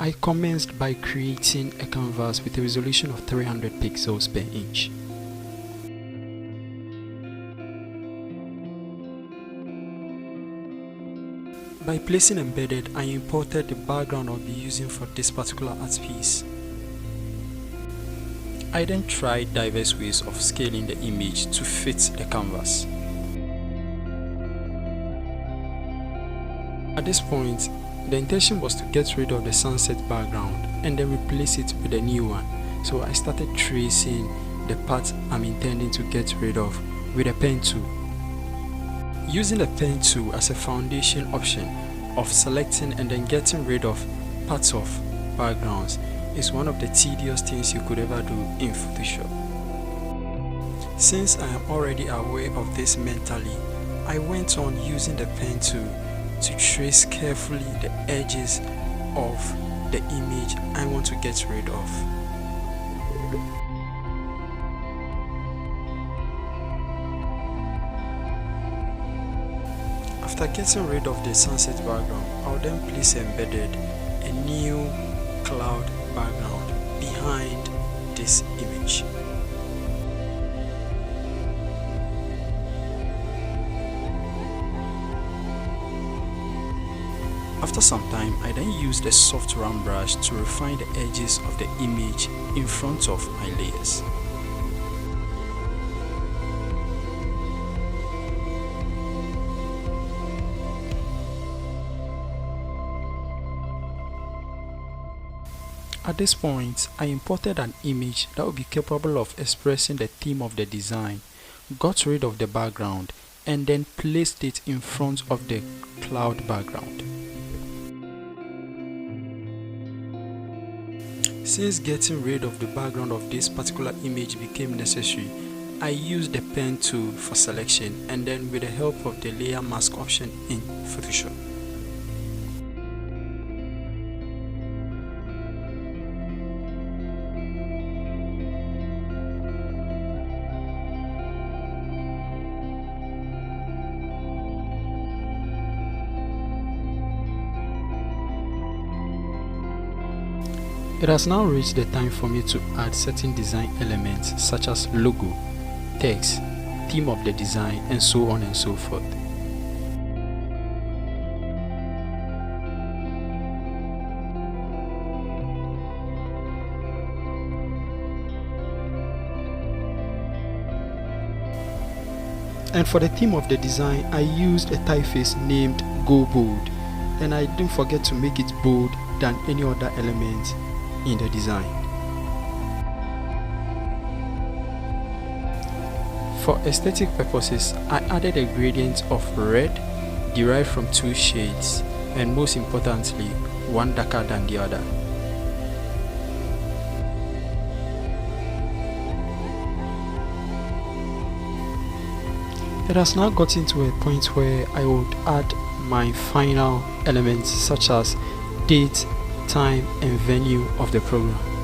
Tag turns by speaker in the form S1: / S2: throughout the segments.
S1: I commenced by creating a canvas with a resolution of 300 pixels per inch. By placing embedded, I imported the background I'll be using for this particular art piece. I then tried diverse ways of scaling the image to fit the canvas. At this point, the intention was to get rid of the sunset background and then replace it with a new one. So I started tracing the part I'm intending to get rid of with a pen tool. Using the pen tool as a foundation option of selecting and then getting rid of parts of backgrounds is one of the tedious things you could ever do in Photoshop. Since I am already aware of this mentally, I went on using the pen tool to trace carefully the edges of the image I want to get rid of. After getting rid of the sunset background, I'll then place embedded a new cloud background behind this image. After some time, I then used a soft round brush to refine the edges of the image in front of my layers. At this point, I imported an image that would be capable of expressing the theme of the design, got rid of the background, and then placed it in front of the cloud background. Since getting rid of the background of this particular image became necessary, I used the pen tool for selection and then with the help of the layer mask option in Photoshop. It has now reached the time for me to add certain design elements such as logo, text, theme of the design, and so on and so forth. And for the theme of the design, I used a typeface named Go Bold, and I didn't forget to make it bold than any other element in the design. For aesthetic purposes, I added a gradient of red derived from two shades, and most importantly, one darker than the other. It has now gotten to a point where I would add my final elements such as date, time, and venue of the program.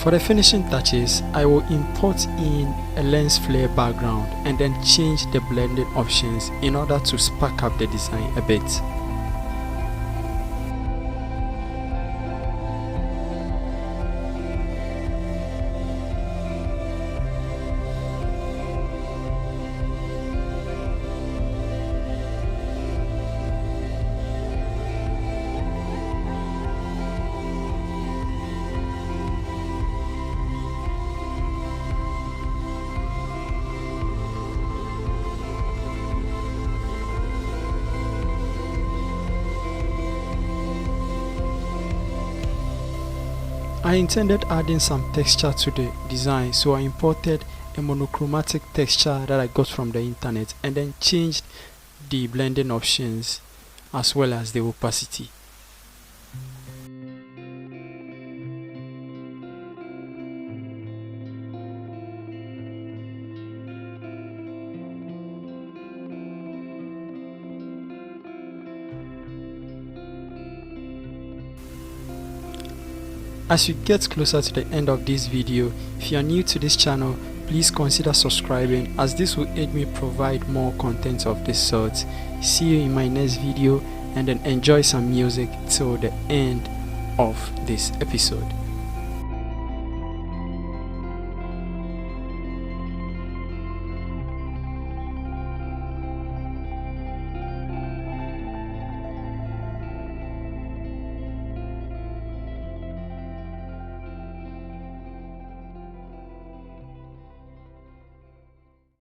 S1: For the finishing touches, I will import in a lens flare background and then change the blending options in order to spark up the design a bit. I intended adding some texture to the design, so I imported a monochromatic texture that I got from the internet and then changed the blending options as well as the opacity. As you get closer to the end of this video, if you are new to this channel, please consider subscribing, as this will aid me provide more content of this sort. See you in my next video, and then enjoy some music till the end of this episode.